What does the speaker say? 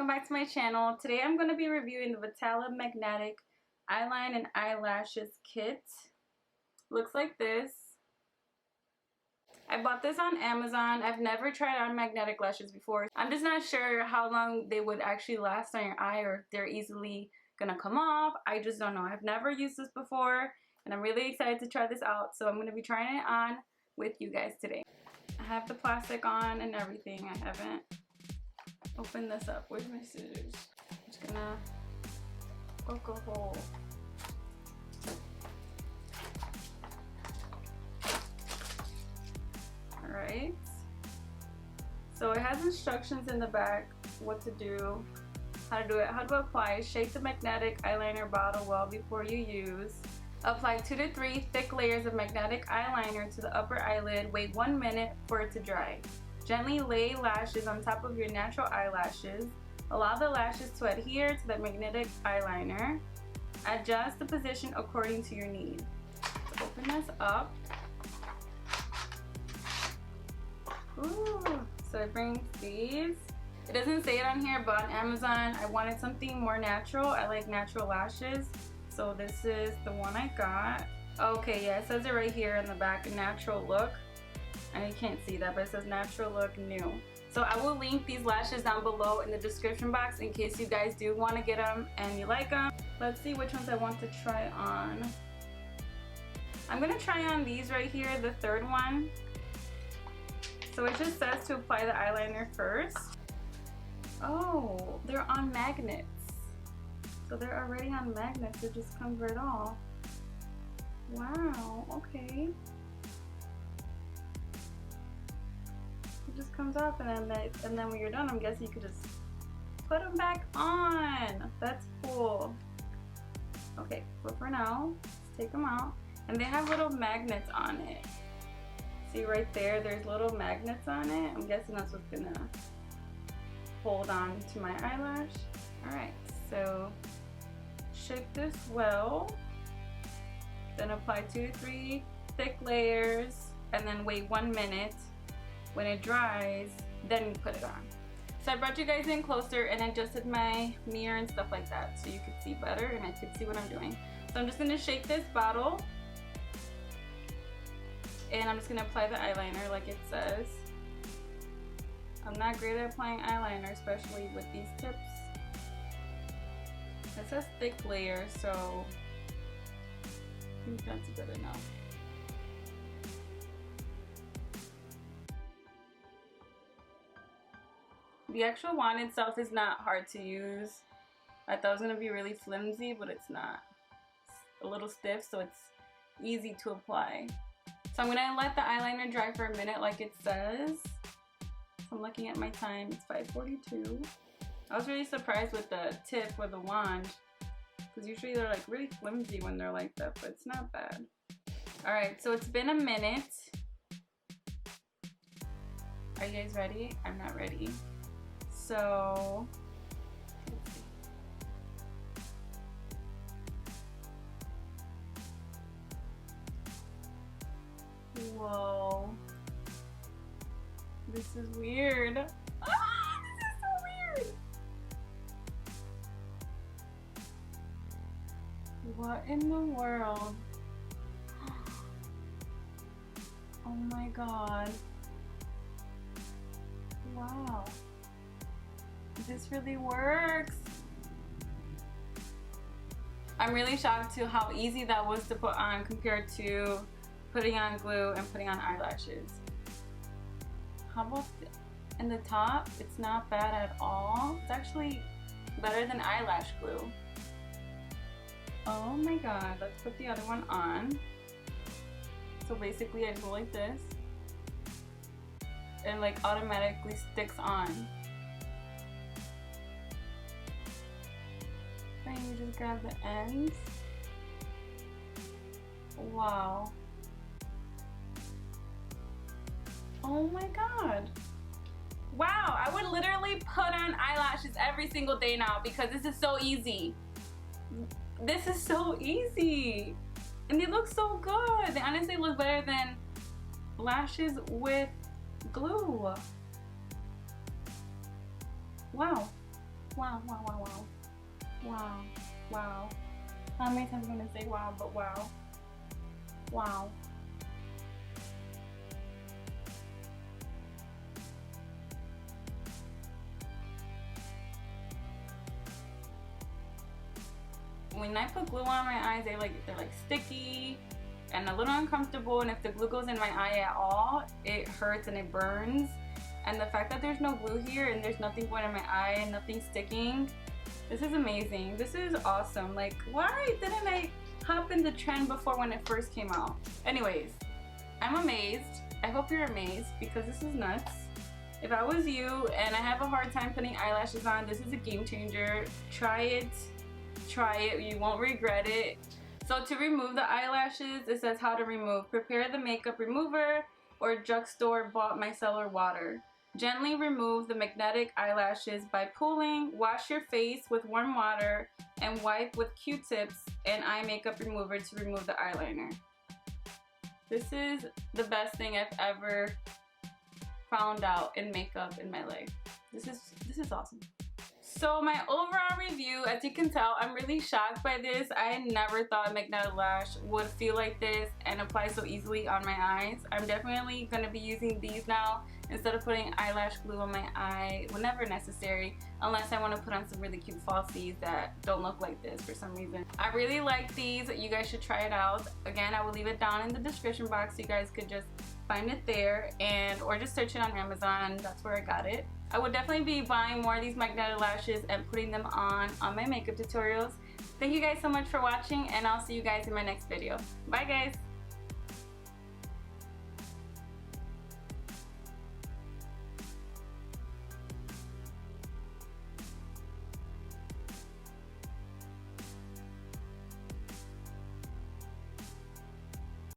welcome back to my channel. Today I'm going to be reviewing the Vitala Magnetic Eyeline and Eyelashes Kit. Looks like this. I bought this on Amazon. I've never tried on magnetic lashes before. I'm just not sure how long they would actually last on your eye or if they're easily going to come off. I just don't know. I've never used this before and I'm really excited to try this out. So I'm going to be trying it on with you guys today. I have the plastic on and everything. I haven't opened this up. Where's my scissors? I'm just gonna poke a hole. Alright. So it has instructions in the back what to do, how to do it, how to apply. Shake the magnetic eyeliner bottle well before you use. Apply 2 to 3 thick layers of magnetic eyeliner to the upper eyelid. Wait 1 minute for it to dry. Gently lay lashes on top of your natural eyelashes. Allow the lashes to adhere to the magnetic eyeliner. Adjust the position according to your need. So open this up. Ooh, so it brings these. It doesn't say it on here, but on Amazon I wanted something more natural. I like natural lashes. So this is the one I got. Okay, yeah, it says it right here in the back, natural look. And you can't see that, but it says natural look new. So I will link these lashes down below in the description box in case you guys do want to get them and you like them. Let's see which ones I want to try on. I'm going to try on these right here, the third one. So it just says to apply the eyeliner first. Oh, they're on magnets. So they're already on magnets, it just comes right off. Wow, okay. It just comes off and then when you're done, I'm guessing you could just put them back on. That's cool. Okay, but for now, let's take them out. And they have little magnets on it. See right there, there's little magnets on it. I'm guessing that's what's gonna hold on to my eyelash. Alright, so shake this well. Then apply 2 to 3 thick layers and then wait 1 minute. When it dries, then you put it on. So I brought you guys in closer and adjusted my mirror and stuff like that so you could see better and I could see what I'm doing. So I'm just gonna shake this bottle and I'm just gonna apply the eyeliner like it says. I'm not great at applying eyeliner, especially with these tips. It says thick layer, so I think that's good enough. The actual wand itself is not hard to use. I thought it was going to be really flimsy, but it's not. It's a little stiff, so it's easy to apply. So I'm going to let the eyeliner dry for a minute like it says. So I'm looking at my time, it's 5:42. I was really surprised with the tip or the wand, because usually they're like really flimsy when they're like that, but it's not bad. Alright, so it's been a minute. Are you guys ready? I'm not ready. So, let's see. Whoa. This is weird. Ah, this is so weird. What in the world? Oh my god. Wow. This really works. I'm really shocked to how easy that was to put on compared to putting on glue and putting on eyelashes. How about in the top? It's not bad at all. It's actually better than eyelash glue. Oh my god, let's put the other one on. So basically I go like this and like automatically sticks on. And you just grab the ends. Wow. Oh my god. Wow, I would literally put on eyelashes every single day now because this is so easy. This is so easy. And they look so good. They honestly look better than lashes with glue. Wow. Wow, wow, wow, wow. Wow, wow. How many times am I gonna say wow, but wow. Wow. When I put glue on my eyes, they're like sticky and a little uncomfortable, and if the glue goes in my eye at all, it hurts and it burns. And the fact that there's no glue here and there's nothing going in my eye and nothing sticking, this is amazing. This is awesome. Like, why didn't I hop in the trend before when it first came out? Anyways, I'm amazed. I hope you're amazed because this is nuts. If I was you and I have a hard time putting eyelashes on, this is a game changer. Try it. Try it. You won't regret it. So to remove the eyelashes, it says how to remove. Prepare the makeup remover or drugstore bought micellar water. Gently remove the magnetic eyelashes by pulling. Wash your face with warm water and wipe with Q-tips and eye makeup remover to remove the eyeliner. This is the best thing I've ever found out in makeup in my life. This is awesome. So my overall review, as you can tell, I'm really shocked by this. I never thought magnetic lash would feel like this and apply so easily on my eyes. I'm definitely going to be using these now instead of putting eyelash glue on my eye whenever necessary, unless I want to put on some really cute falsies that don't look like this for some reason. I really like these. You guys should try it out. Again, I will leave it down in the description box so you guys could just find it there, and or just search it on Amazon. That's where I got it. I would definitely be buying more of these magnetic lashes and putting them on my makeup tutorials. Thank you guys so much for watching, and I'll see you guys in my next video. Bye guys!